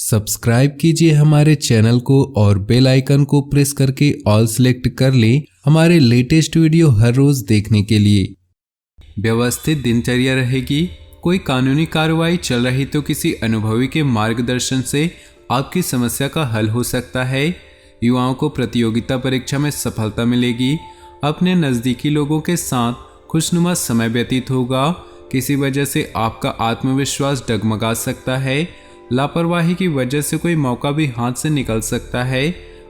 Subscribe कीजिए हमारे channel को और बेल आइकन को प्रेस करके ऑल सेलेक्ट कर लें हमारे लेटेस्ट वीडियो हर रोज देखने के लिए। व्यवस्थित दिनचर्या रहेगी। कोई कानूनी कार्रवाई चल रही तो किसी अनुभवी के मार्गदर्शन से आपकी समस्या का हल हो सकता है। युवाओं को प्रतियोगिता परीक्षा में सफलता मिलेगी। अपने नज़दीकी लोगों के साथ खुशनुमा समय व्यतीत होगा। किसी वजह से आपका आत्मविश्वास डगमगा सकता है। लापरवाही की वजह से कोई मौका भी हाथ से निकल सकता है।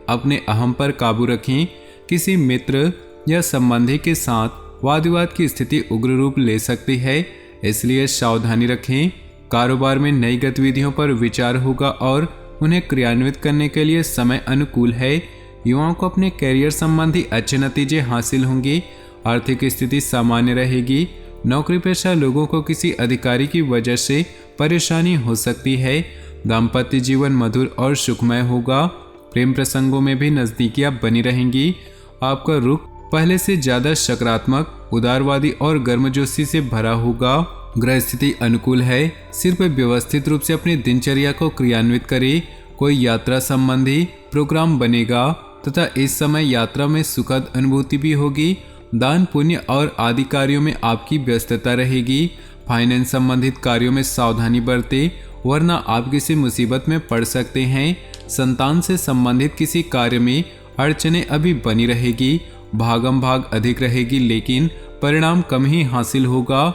अपने अहम पर काबू रखें। किसी मित्र या संबंधी के साथ वाद विवाद की स्थिति उग्र रूप ले सकती है, इसलिए सावधानी रखें। कारोबार में नई गतिविधियों पर विचार होगा और उन्हें क्रियान्वित करने के लिए समय अनुकूल है। युवाओं को अपने कैरियर संबंधी अच्छे नतीजे हासिल होंगे। आर्थिक स्थिति सामान्य रहेगी। नौकरी पेशा लोगों को किसी अधिकारी की वजह से परेशानी हो सकती है। दाम्पत्य जीवन मधुर और सुखमय होगा। प्रेम प्रसंगों में भी नजदीकियां बनी रहेंगी। आपका रुख पहले से ज्यादा सकारात्मक, उदारवादी और गर्मजोशी से भरा होगा। ग्रह स्थिति अनुकूल है। सिर्फ व्यवस्थित रूप से अपनी दिनचर्या को क्रियान्वित करें। कोई यात्रा संबंधी प्रोग्राम बनेगा तथा इस समय यात्रा में सुखद अनुभूति भी होगी। दान पुण्य और आदि कार्यों में आपकी व्यस्तता रहेगी। फाइनेंस संबंधित कार्यों में सावधानी बरतें, वरना आप किसी मुसीबत में पड़ सकते हैं। संतान से संबंधित किसी कार्य में अड़चनें अभी बनी रहेगी। भागम भाग अधिक रहेगी, लेकिन परिणाम कम ही हासिल होगा।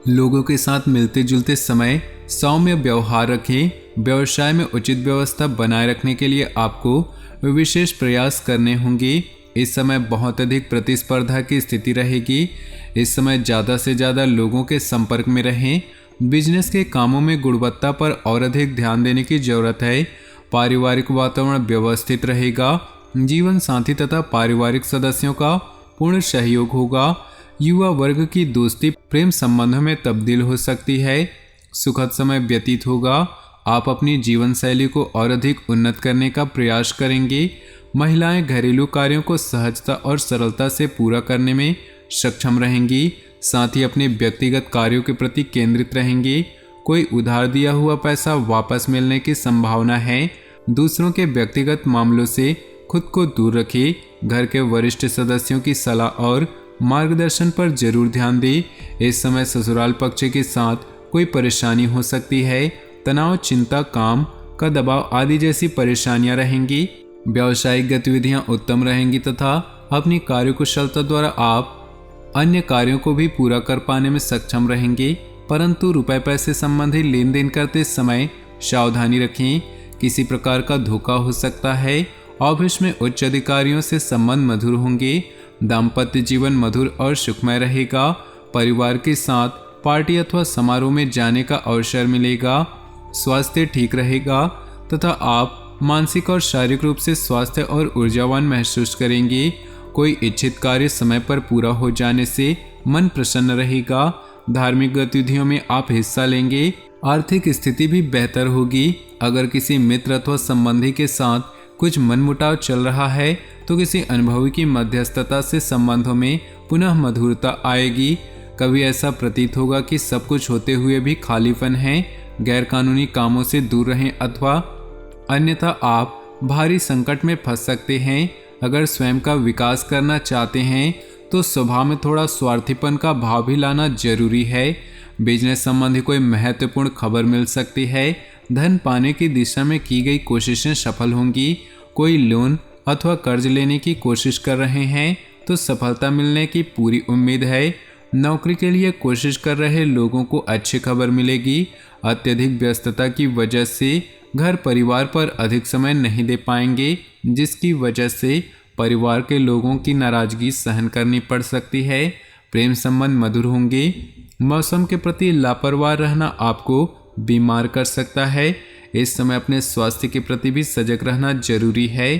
लोगों के साथ मिलते जुलते समय सौम्य व्यवहार रखें। व्यवसाय में उचित व्यवस्था बनाए रखने के लिए आपको विशेष प्रयास करने होंगे। इस समय बहुत अधिक प्रतिस्पर्धा की स्थिति रहेगी। इस समय ज़्यादा से ज़्यादा लोगों के संपर्क में रहें। बिजनेस के कामों में गुणवत्ता पर और अधिक ध्यान देने की जरूरत है। पारिवारिक वातावरण व्यवस्थित रहेगा। जीवन साथी तथा पारिवारिक सदस्यों का पूर्ण सहयोग होगा। युवा वर्ग की दोस्ती प्रेम संबंधों में तब्दील हो सकती है। सुखद समय व्यतीत होगा। आप अपनी जीवन शैली को और अधिक उन्नत करने का प्रयास करेंगे। महिलाएं घरेलू कार्यों को सहजता और सरलता से पूरा करने में सक्षम रहेंगी। साथ ही अपने व्यक्तिगत कार्यों के प्रति केंद्रित रहेंगी। कोई उधार दिया हुआ पैसा वापस मिलने की संभावना है। दूसरों के व्यक्तिगत मामलों से खुद को दूर रखें। घर के वरिष्ठ सदस्यों की सलाह और मार्गदर्शन पर जरूर ध्यान दें। इस समय ससुराल पक्ष के साथ कोई परेशानी हो सकती है। तनाव, चिंता, काम का दबाव आदि जैसी परेशानियां रहेंगी। व्यावसायिक गतिविधियां उत्तम रहेंगी तथा अपनी कार्यकुशलता द्वारा आप अन्य कार्यों को भी पूरा कर पाने में सक्षम रहेंगे। परंतु रुपए पैसे संबंधी लेन देन करते समय सावधानी रखें। किसी प्रकार का धोखा हो सकता है। ऑफिस में उच्च अधिकारियों से संबंध मधुर होंगे। दाम्पत्य जीवन मधुर और सुखमय रहेगा। परिवार के साथ पार्टी अथवा समारोह में जाने का अवसर मिलेगा। स्वास्थ्य ठीक रहेगा तथा आप मानसिक और शारीरिक रूप से स्वास्थ्य और ऊर्जावान महसूस करेंगे। कोई इच्छित कार्य समय पर पूरा हो जाने से मन प्रसन्न रहेगा। धार्मिक गतिविधियों में आप हिस्सा लेंगे। आर्थिक स्थिति भी बेहतर होगी। अगर किसी मित्र अथवा संबंधी के साथ कुछ मनमुटाव चल रहा है तो किसी अनुभवी की मध्यस्थता से संबंधों में पुनः मधुरता आएगी। कभी ऐसा प्रतीत होगा कि सब कुछ होते हुए भी खालीपन है। गैरकानूनी कामों से दूर रहें अथवा अन्यथा आप भारी संकट में फंस सकते हैं। अगर स्वयं का विकास करना चाहते हैं तो स्वभाव में थोड़ा स्वार्थीपन का भाव भी लाना जरूरी है। बिजनेस संबंधी कोई महत्वपूर्ण खबर मिल सकती है। धन पाने की दिशा में की गई कोशिशें सफल होंगी। कोई लोन अथवा कर्ज लेने की कोशिश कर रहे हैं तो सफलता मिलने की पूरी उम्मीद है। नौकरी के लिए कोशिश कर रहे लोगों को अच्छी खबर मिलेगी। अत्यधिक व्यस्तता की वजह से घर परिवार पर अधिक समय नहीं दे पाएंगे, जिसकी वजह से परिवार के लोगों की नाराजगी सहन करनी पड़ सकती है। प्रेम संबंध मधुर होंगे। मौसम के प्रति लापरवाह रहना आपको बीमार कर सकता है। इस समय अपने स्वास्थ्य के प्रति भी सजग रहना जरूरी है।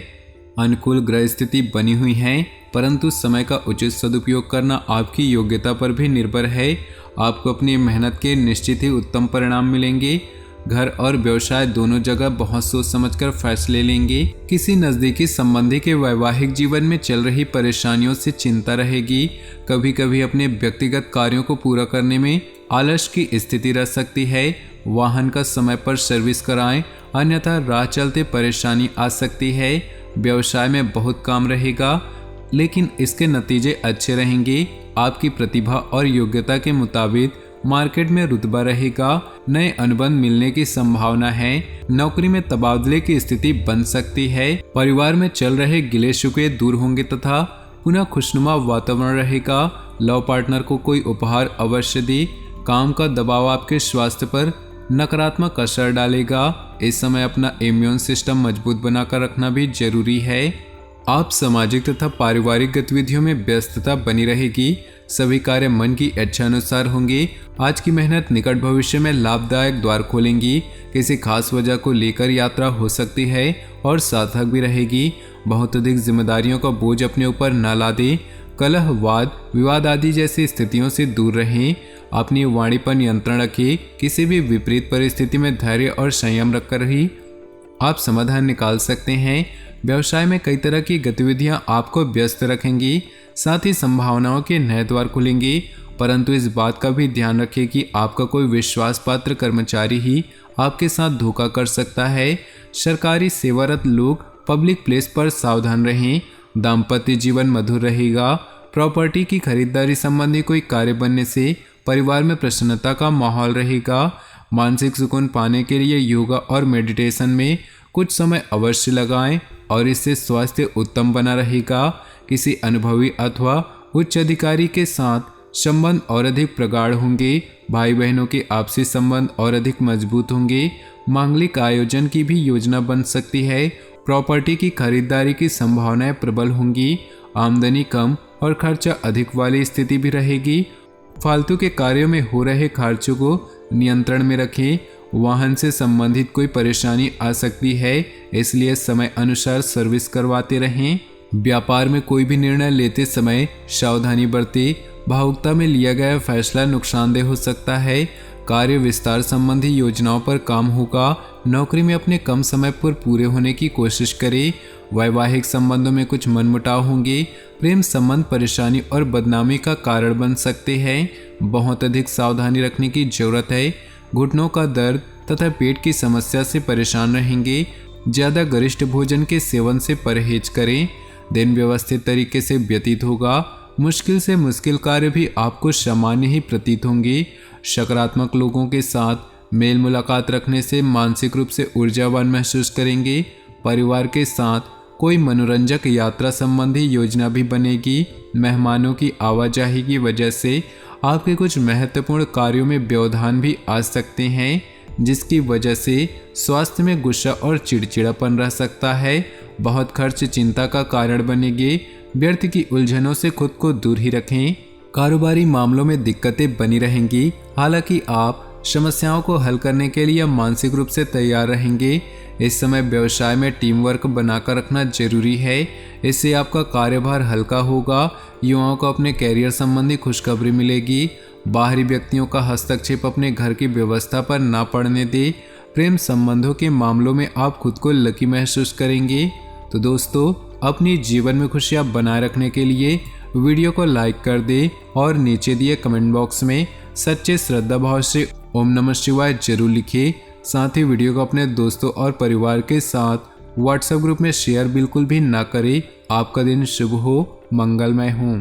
अनुकूल ग्रह स्थिति बनी हुई है, परंतु समय का उचित सदुपयोग करना आपकी योग्यता पर भी निर्भर है। आपको अपनी मेहनत के निश्चित ही उत्तम परिणाम मिलेंगे। घर और व्यवसाय दोनों जगह बहुत सोच समझकर फैसले लेंगे। किसी नज़दीकी संबंधी के वैवाहिक जीवन में चल रही परेशानियों से चिंता रहेगी। कभी कभी अपने व्यक्तिगत कार्यों को पूरा करने में आलस्य की स्थिति रह सकती है। वाहन का समय पर सर्विस कराएं, अन्यथा राह चलते परेशानी आ सकती है। व्यवसाय में बहुत काम रहेगा, लेकिन इसके नतीजे अच्छे रहेंगे। आपकी प्रतिभा और योग्यता के मुताबिक मार्केट में रुतबा रहेगा। नए अनुबंध मिलने की संभावना है। नौकरी में तबादले की स्थिति बन सकती है। परिवार में चल रहे गिले शिकवे दूर होंगे तथा पुनः खुशनुमा वातावरण रहेगा। लव पार्टनर को कोई उपहार अवश्य दे। काम का दबाव आपके स्वास्थ्य पर नकारात्मक असर डालेगा। इस समय अपना इम्यून सिस्टम मजबूत बनाकर रखना भी जरूरी है। आप सामाजिक तथा पारिवारिक गतिविधियों में व्यस्तता बनी रहेगी। सभी कार्य मन की इच्छा अनुसार होंगे। आज की मेहनत निकट भविष्य में लाभदायक द्वार खोलेंगी। किसी खास वजह को लेकर यात्रा हो सकती है और सार्थक भी रहेगी। बहुत अधिक जिम्मेदारियों का बोझ अपने ऊपर न ला दें। कलह, वाद विवाद आदि जैसी स्थितियों से दूर रहें। अपनी वाणी पर नियंत्रण रखें। किसी भी विपरीत परिस्थिति में धैर्य और संयम रखकर ही आप समाधान निकाल सकते हैं। व्यवसाय में कई तरह की गतिविधियां आपको व्यस्त रखेंगी, साथ ही संभावनाओं के नए द्वार खुलेंगे। परंतु इस बात का भी ध्यान रखें कि आपका कोई विश्वास पात्र कर्मचारी ही आपके साथ धोखा कर सकता है। सरकारी सेवारत लोग पब्लिक प्लेस पर सावधान रहें। दाम्पत्य जीवन मधुर रहेगा। प्रॉपर्टी की खरीदारी संबंधी कोई कार्य बनने से परिवार में प्रसन्नता का माहौल रहेगा। मानसिक सुकून पाने के लिए योगा और मेडिटेशन में कुछ समय अवश्य लगाएं और इससे स्वास्थ्य उत्तम बना रहेगा। किसी अनुभवी अथवा उच्च अधिकारी के साथ संबंध और अधिक प्रगाढ़ होंगे। भाई बहनों के आपसी संबंध और अधिक मजबूत होंगे। मांगलिक आयोजन की भी योजना बन सकती है। प्रॉपर्टी की खरीदारी की संभावनाएं प्रबल होंगी। आमदनी कम और खर्चा अधिक वाली स्थिति भी रहेगी। फालतू के कार्यों में हो रहे खर्चों को नियंत्रण में रखें। वाहन से संबंधित कोई परेशानी आ सकती है, इसलिए समय अनुसार सर्विस करवाते रहें। व्यापार में कोई भी निर्णय लेते समय सावधानी बरतें। भावुकता में लिया गया फैसला नुकसानदेह हो सकता है। कार्य विस्तार संबंधी योजनाओं पर काम होगा। नौकरी में अपने कम समय पर पूरे होने की कोशिश करें। वैवाहिक संबंधों में कुछ मनमुटाव होंगे। प्रेम संबंध परेशानी और बदनामी का कारण बन सकते हैं। बहुत अधिक सावधानी रखने की जरूरत है। घुटनों का दर्द तथा पेट की समस्या से परेशान रहेंगे। ज़्यादा गरिष्ठ भोजन के सेवन से परहेज करें। दिन व्यवस्थित तरीके से व्यतीत होगा। मुश्किल से मुश्किल कार्य भी आपको सामान्य ही प्रतीत होंगे। सकारात्मक लोगों के साथ मेल मुलाकात रखने से मानसिक रूप से ऊर्जावान महसूस करेंगे। परिवार के साथ कोई मनोरंजक यात्रा संबंधी योजना भी बनेगी। मेहमानों की आवाजाही की वजह से आपके कुछ महत्वपूर्ण कार्यों में व्यवधान भी आ सकते हैं, जिसकी वजह से स्वास्थ्य में गुस्सा और चिड़चिड़ापन रह सकता है। बहुत खर्च चिंता का कारण बनेंगे। व्यर्थ की उलझनों से खुद को दूर ही रखें। कारोबारी मामलों में दिक्कतें बनी रहेंगी। हालांकि आप समस्याओं को हल करने के लिए मानसिक रूप से तैयार रहेंगे। इस समय व्यवसाय में टीम वर्क बनाकर रखना जरूरी है। इससे आपका कार्यभार हल्का होगा। युवाओं को अपने कैरियर संबंधी खुशखबरी मिलेगी। बाहरी व्यक्तियों का हस्तक्षेप अपने घर की व्यवस्था पर ना पड़ने दे। प्रेम संबंधों के मामलों में आप खुद को लकी महसूस करेंगे। तो दोस्तों, अपनी जीवन में खुशियां बनाए रखने के लिए वीडियो को लाइक कर दें और नीचे दिए कमेंट बॉक्स में सच्चे श्रद्धा भाव से ओम नमः शिवाय जरूर लिखिए। साथ ही वीडियो को अपने दोस्तों और परिवार के साथ व्हाट्सएप ग्रुप में शेयर बिल्कुल भी ना करें। आपका दिन शुभ हो, मंगलमय हो।